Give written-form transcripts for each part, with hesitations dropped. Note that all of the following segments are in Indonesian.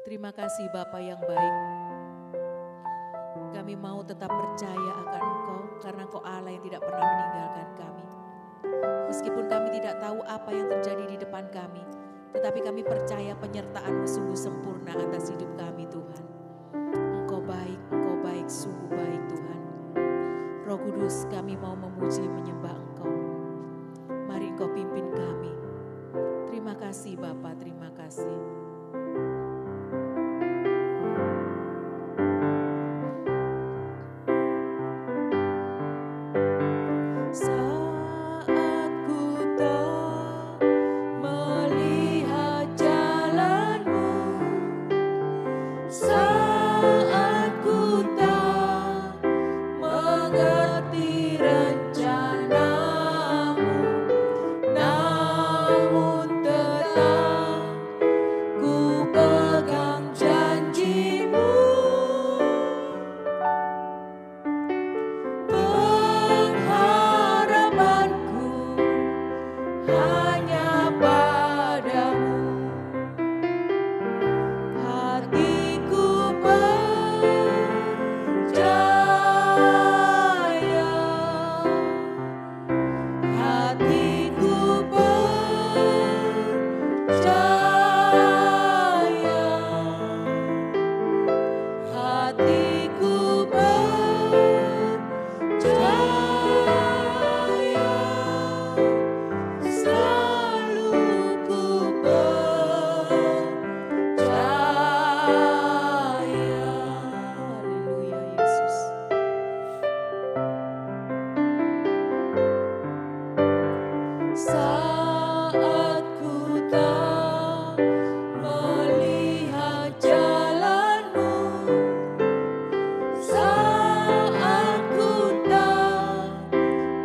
Terima kasih Bapa yang baik. Kami mau tetap percaya akan Engkau karena Engkau Allah yang tidak pernah meninggalkan kami. Meskipun kami tidak tahu apa yang terjadi di depan kami, tetapi kami percaya penyertaan-Mu sungguh sempurna atas hidup kami Tuhan. Engkau baik, sungguh baik Tuhan. Roh Kudus, kami mau memuji menyembah Engkau. Mari Engkau pimpin kami. Terima kasih Bapa, terima kasih. Saat ku tak melihat jalan-Mu, saat ku tak mengerti rencana-Mu, namun tetap ku pegang janji-Mu. Pengharapanku hanya padamu, hatiku percaya, hatiku percaya, hatiku percaya, selalu ku percaya. Haleluya Yesus. Saat ku tak melihat jalan-Mu, saat ku tak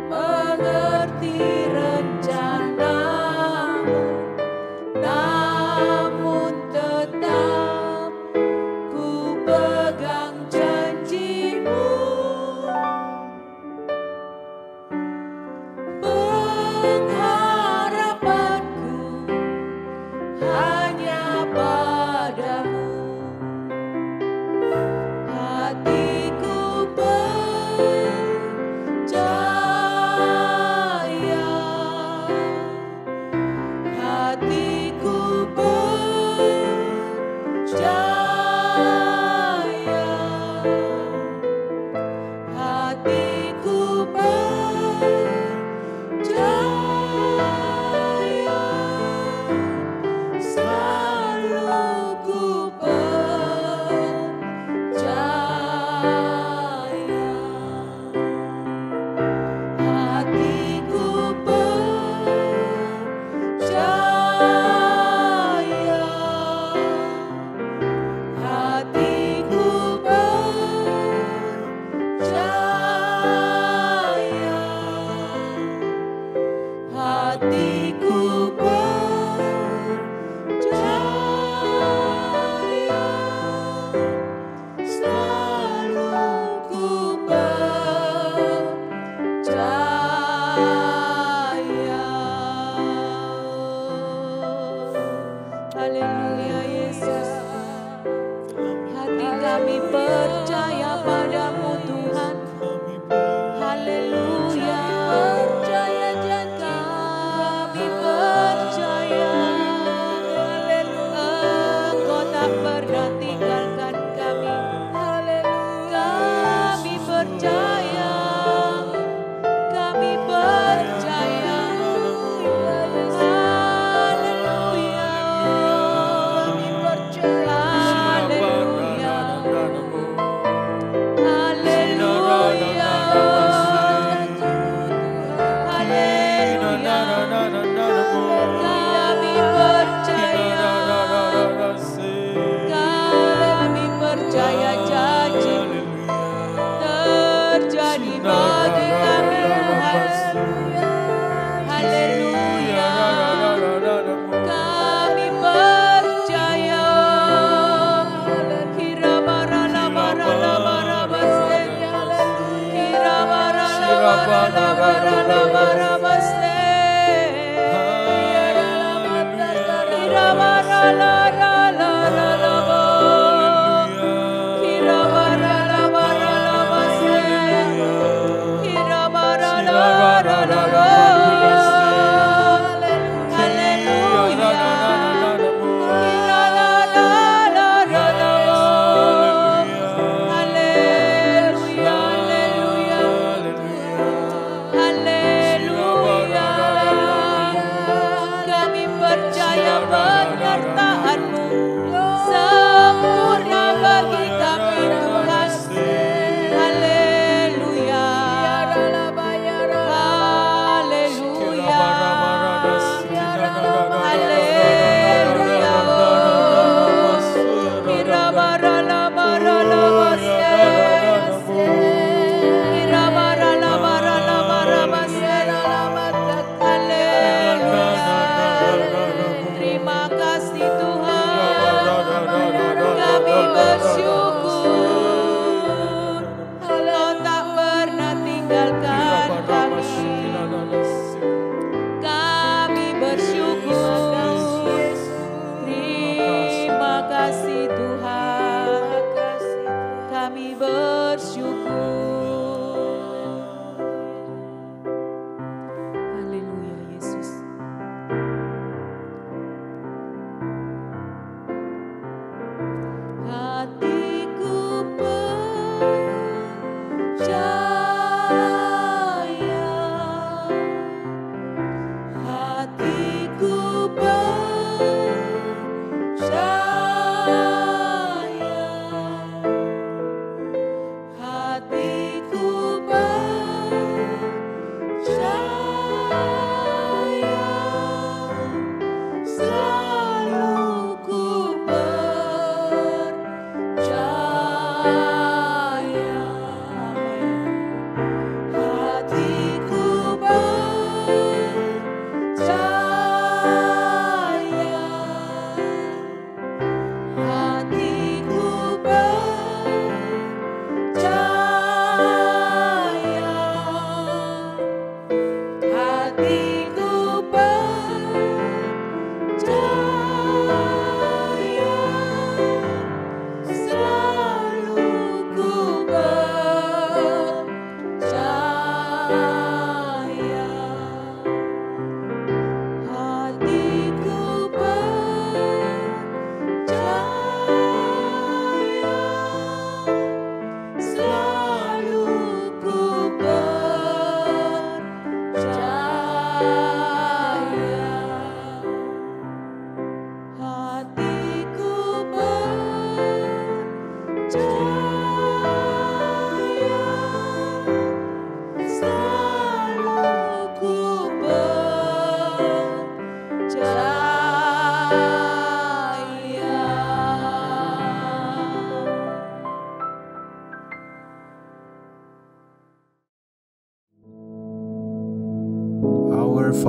mengerti rencana-Mu, namun tetap ku pegang janji-Mu. Pengharapanku hanya padamu, hatiku percaya, hatiku percaya, hatiku percaya, selalu ku percaya, hatiku percaya.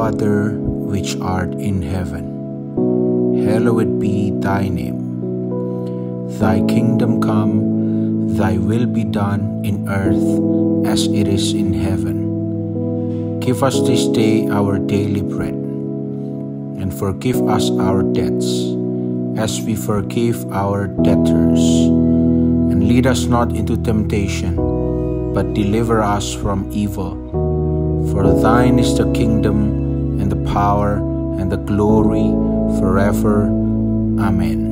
Father which art in heaven, hallowed be thy name. Thy kingdom come, thy will be done in earth as it is in heaven. Give us this day our daily bread, and forgive us our debts, as we forgive our debtors. And lead us not into temptation, but deliver us from evil. For thine is the kingdom, and the power, and the glory, forever. Amen.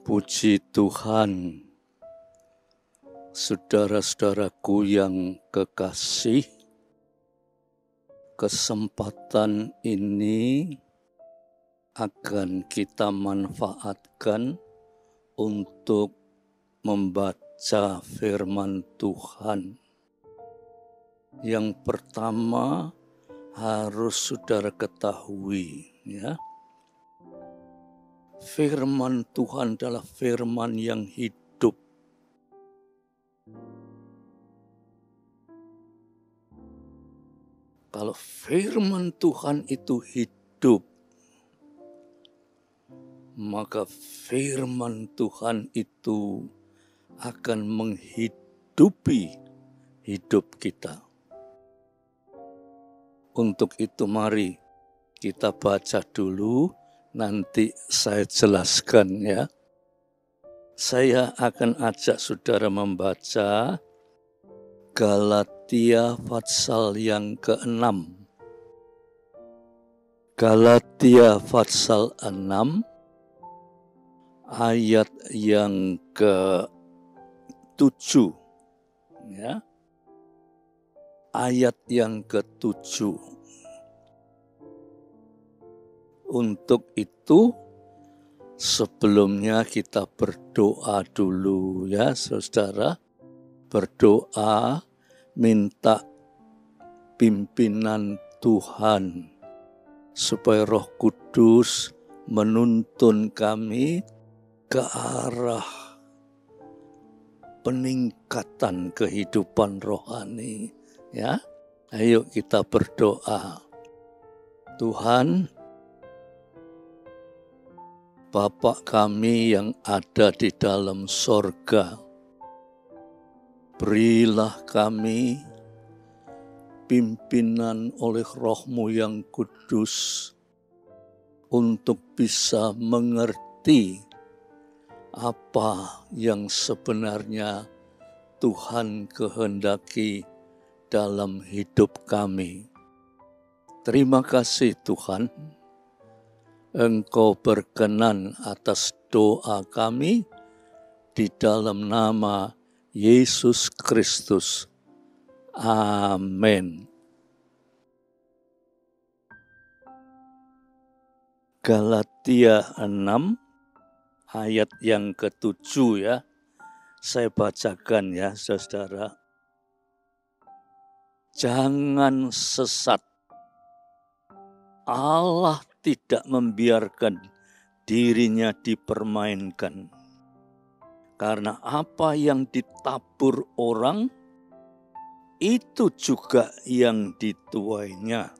Puji Tuhan, saudara-saudaraku yang kekasih, kesempatan ini akan kita manfaatkan untuk membaca firman Tuhan. Yang pertama harus saudara ketahui, ya. Firman Tuhan adalah firman yang hidup. Kalau firman Tuhan itu hidup, maka firman Tuhan itu akan menghidupi hidup kita. Untuk itu mari kita baca dulu, nanti saya jelaskan ya. Saya akan ajak saudara membaca Galatia pasal yang ke-6. Galatia pasal 6 ayat yang ke-7. Ya. Ayat yang ke-7. Untuk itu sebelumnya kita berdoa dulu ya saudara. Berdoa minta pimpinan Tuhan supaya Roh Kudus menuntun kami ke arah peningkatan kehidupan rohani ya. Ayo kita berdoa. Tuhan, Bapa kami yang ada di dalam sorga, berilah kami pimpinan oleh Roh-Mu yang kudus untuk bisa mengerti apa yang sebenarnya Tuhan kehendaki dalam hidup kami. Terima kasih Tuhan, Engkau berkenan atas doa kami di dalam nama Yesus Kristus. Amin. Galatia 6 ayat yang ke-7 ya. Saya bacakan ya saudara. Jangan sesat. Allah tidak membiarkan dirinya dipermainkan. Karena apa yang ditabur orang, itu juga yang dituainya.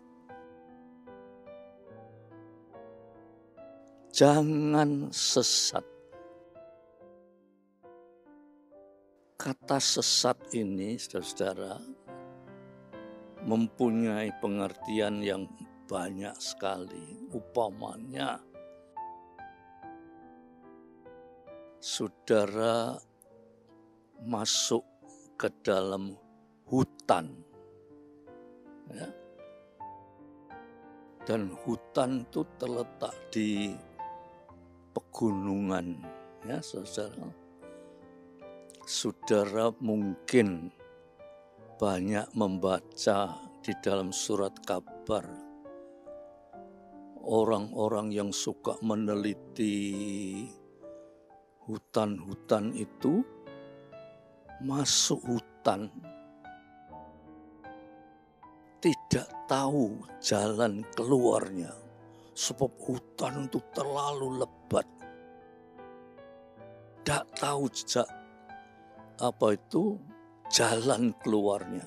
Jangan sesat. Kata sesat ini, saudara, mempunyai pengertian yang banyak sekali. Umpamanya, saudara masuk ke dalam hutan, ya. Dan hutan itu terletak di pegunungan, ya saudara. Saudara mungkin banyak membaca di dalam surat kabar orang-orang yang suka meneliti hutan-hutan itu masuk hutan tidak tahu jalan keluarnya sebab hutan itu terlalu lebat. tidak tahu jalan keluarnya.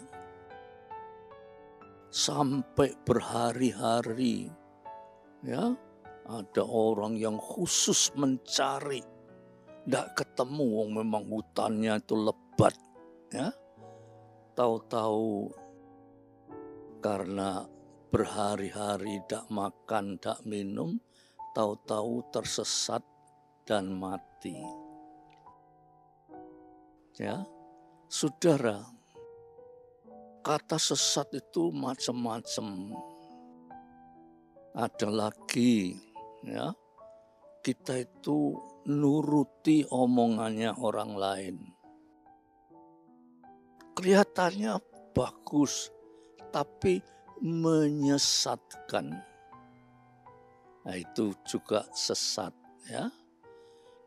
Sampai berhari-hari, ya, ada orang yang khusus mencari, tidak ketemu, memang hutannya itu lebat, ya. Tahu-tahu karena berhari-hari tidak makan, tidak minum, tahu-tahu tersesat dan mati. Ya, saudara, kata sesat itu macam-macam. Ada lagi, ya, kita itu nuruti omongannya orang lain. Kelihatannya bagus, tapi menyesatkan. Nah, itu juga sesat, ya.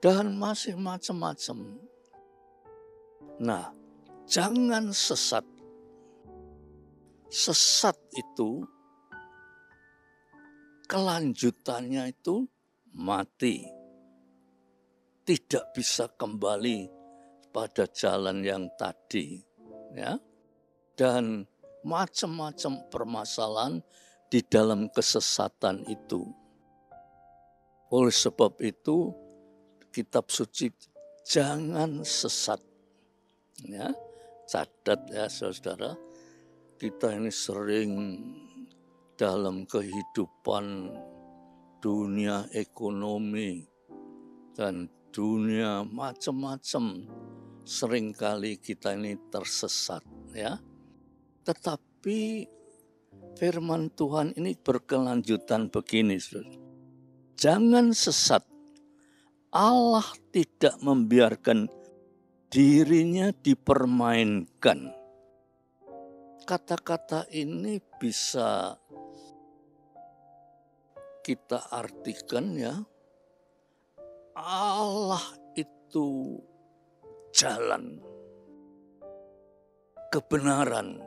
Dan masih macam-macam. Nah, jangan sesat. Sesat itu kelanjutannya itu mati. Tidak bisa kembali pada jalan yang tadi, ya. Dan macam-macam permasalahan di dalam kesesatan itu. Oleh sebab itu, kitab suci jangan sesat. Ya, catat ya saudara, kita ini sering dalam kehidupan dunia ekonomi dan dunia macam-macam, seringkali kita ini tersesat, ya. Tetapi firman Tuhan ini berkelanjutan begini, saudara. Jangan sesat. Allah tidak membiarkan dirinya dipermainkan. Kata-kata ini bisa kita artikan, ya, Allah itu jalan, kebenaran,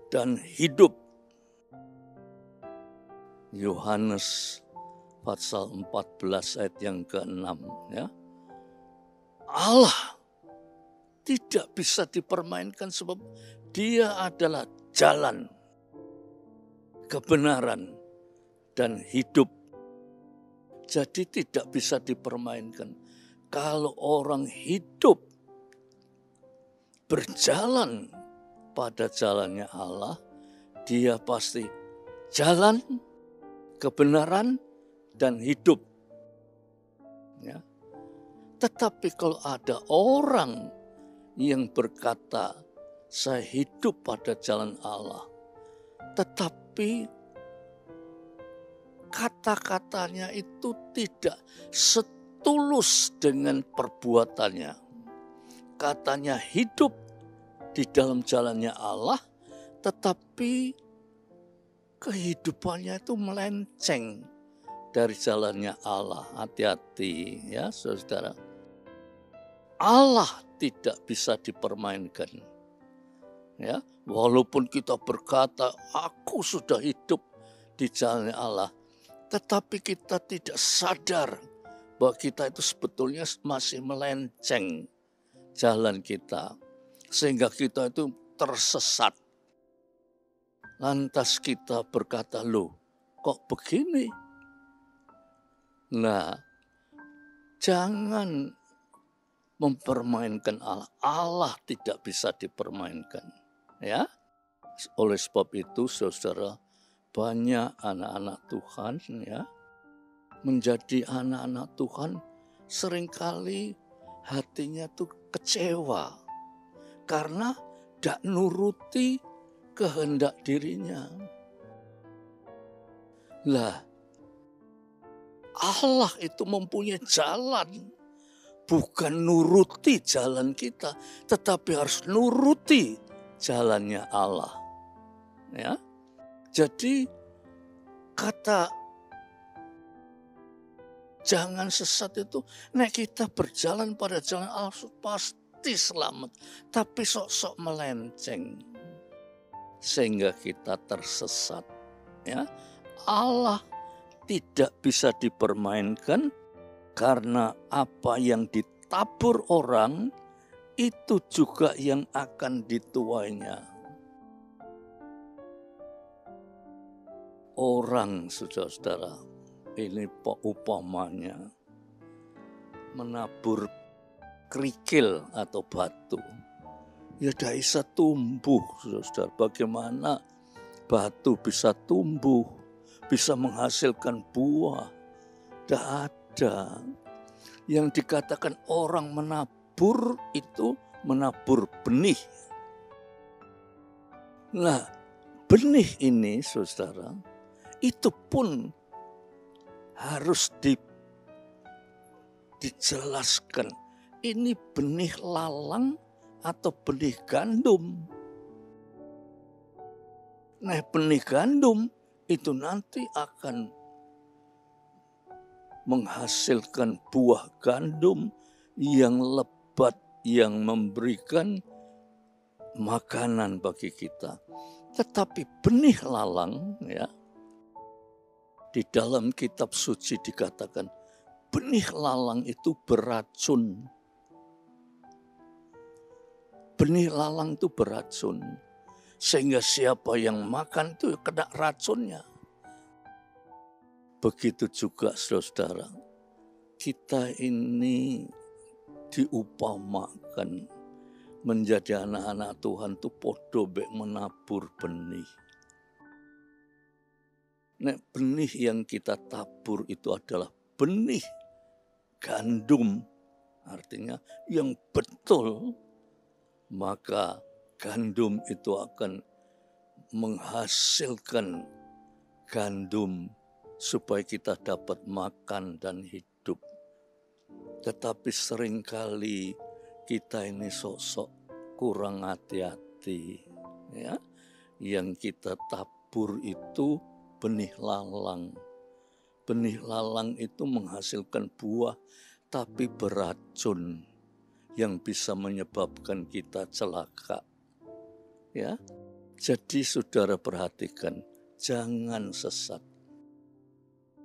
dan hidup. Yohanes pasal 14 ayat yang ke-6, ya. Allah tidak bisa dipermainkan sebab Dia adalah jalan, kebenaran, dan hidup. Jadi tidak bisa dipermainkan. Kalau orang hidup berjalan pada jalannya Allah, dia pasti jalan, kebenaran, dan hidup. Ya. Tetapi kalau ada orang yang berkata, saya hidup pada jalan Allah, tetapi kata-katanya itu tidak setulus dengan perbuatannya. Katanya hidup di dalam jalannya Allah, tetapi kehidupannya itu melenceng dari jalannya Allah. Hati-hati ya saudara. Allah tidak bisa dipermainkan. Ya, walaupun kita berkata, aku sudah hidup di jalannya Allah, tetapi kita tidak sadar bahwa kita itu sebetulnya masih melenceng jalan kita. Sehingga kita itu tersesat. Lantas kita berkata, loh kok begini? Nah, jangan mempermainkan Allah. Allah tidak bisa dipermainkan. Ya, oleh sebab itu saudara, banyak anak-anak Tuhan ya menjadi anak-anak Tuhan seringkali hatinya tuh kecewa karena tidak nuruti kehendak dirinya. Lah, Allah itu mempunyai jalan, bukan nuruti jalan kita, tetapi harus nuruti jalannya Allah. Ya. Jadi kata jangan sesat itu, nek kita berjalan pada jalan Allah pasti selamat, tapi sok-sok melenceng sehingga kita tersesat. Ya. Allah tidak bisa dipermainkan karena apa yang tabur orang, itu juga yang akan dituainya. Orang, saudara-saudara, ini upamanya menabur kerikil atau batu. Ya tidak bisa tumbuh, saudara. Bagaimana batu bisa tumbuh, bisa menghasilkan buah? Tidak ada. Yang dikatakan orang menabur itu menabur benih. Nah, benih ini, saudara, itu pun harus dijelaskan. Ini benih lalang atau benih gandum. Nah, benih gandum itu nanti akan menghasilkan buah gandum yang lebat, yang memberikan makanan bagi kita. Tetapi benih lalang, ya, di dalam kitab suci dikatakan benih lalang itu beracun. Benih lalang itu beracun. Sehingga siapa yang makan itu kena racunnya. Begitu juga saudara, kita ini diupamakan menjadi anak-anak Tuhan itu podo mek menabur benih. Nek benih yang kita tabur itu adalah benih gandum, artinya yang betul, maka gandum itu akan menghasilkan gandum supaya kita dapat makan dan hidup. Tetapi seringkali kita ini sok-sok kurang hati-hati, ya. Yang kita tabur itu benih lalang. Benih lalang itu menghasilkan buah tapi beracun yang bisa menyebabkan kita celaka. Ya. Jadi saudara perhatikan, jangan sesat.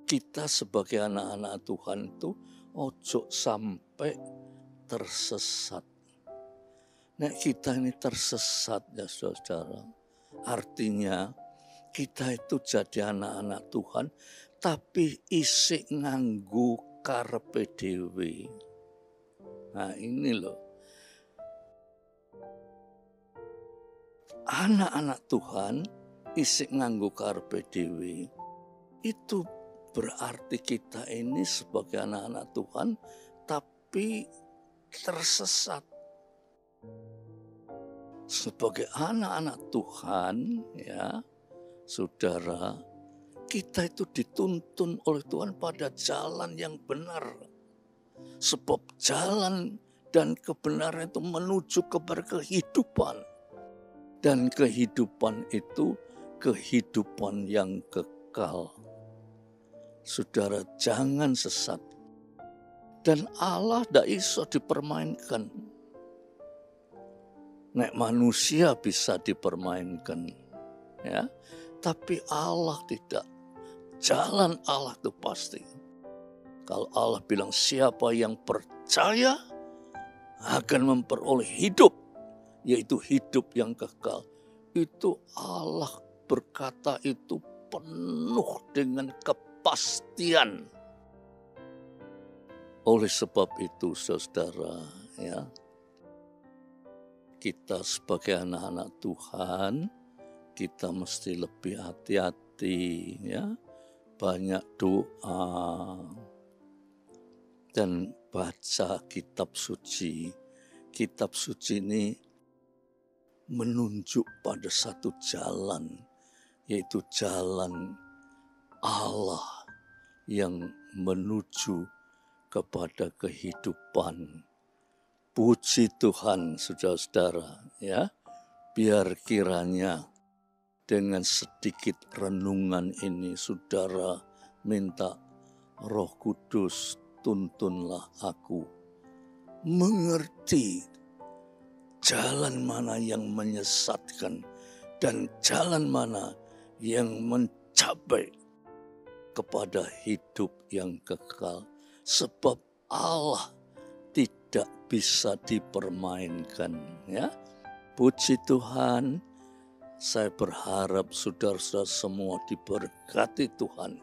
Kita sebagai anak-anak Tuhan itu ojo sampai tersesat. Nah, kita ini tersesat ya saudara. Artinya kita itu jadi anak-anak Tuhan tapi isik nganggu karepe dhewe. Nah, ini loh. Anak-anak Tuhan isik nganggu karepe dhewe. Itu berarti kita ini sebagai anak-anak Tuhan tapi tersesat. Sebagai anak-anak Tuhan, ya, saudara, kita itu dituntun oleh Tuhan pada jalan yang benar. Sebab jalan dan kebenaran itu menuju kepada kehidupan. Dan kehidupan itu kehidupan yang kekal. Saudara, jangan sesat. Dan Allah tidak bisa dipermainkan. Nek manusia bisa dipermainkan, ya, tapi Allah tidak. Jalan Allah itu pasti. Kalau Allah bilang siapa yang percaya akan memperoleh hidup, yaitu hidup yang kekal. Itu Allah berkata itu penuh dengan kepastian. Oleh sebab itu saudara, ya, kita sebagai anak-anak Tuhan, kita mesti lebih hati-hati, ya. Banyak doa dan baca kitab suci. Kitab suci ini menunjuk pada satu jalan, yaitu jalan Allah yang menuju kepada kehidupan. Puji Tuhan, saudara-saudara, ya. Biar kiranya dengan sedikit renungan ini saudara minta Roh Kudus, tuntunlah aku mengerti jalan mana yang menyesatkan dan jalan mana yang mencapai kepada hidup yang kekal. Sebab Allah tidak bisa dipermainkan, ya. Puji Tuhan, saya berharap saudara-saudara semua diberkati Tuhan.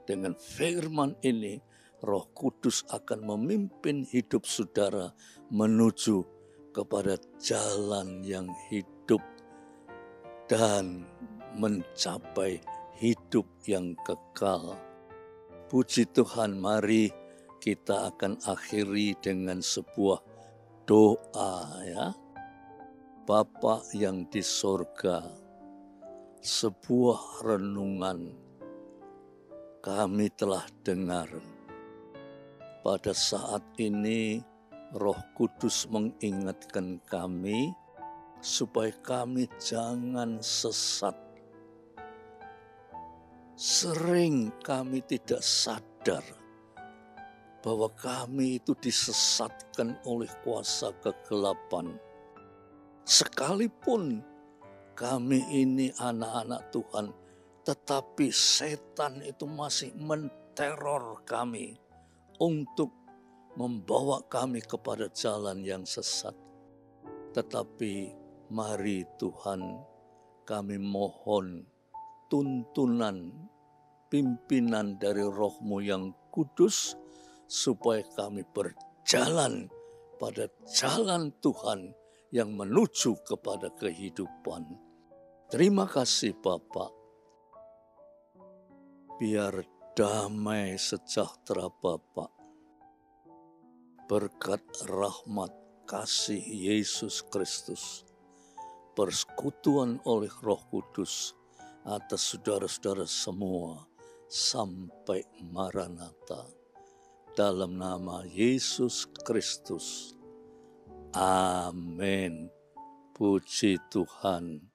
Dengan firman ini, Roh Kudus akan memimpin hidup saudara menuju kepada jalan yang hidup dan mencapai hidup yang kekal. Puji Tuhan, mari kita akan akhiri dengan sebuah doa, ya. Bapa yang di sorga, sebuah renungan kami telah dengar. Pada saat ini Roh Kudus mengingatkan kami supaya kami jangan sesat. Sering kami tidak sadar bahwa kami itu disesatkan oleh kuasa kegelapan. Sekalipun kami ini anak-anak Tuhan, tetapi setan itu masih menteror kami untuk membawa kami kepada jalan yang sesat. Tetapi mari Tuhan, kami mohon tuntunan, pimpinan dari Roh-Mu yang kudus, supaya kami berjalan pada jalan Tuhan yang menuju kepada kehidupan. Terima kasih Bapa. Biar damai sejahtera Bapa, berkat rahmat kasih Yesus Kristus, persekutuan oleh Roh Kudus atas saudara-saudara semua sampai Maranatha. Dalam nama Yesus Kristus. Amin. Puji Tuhan.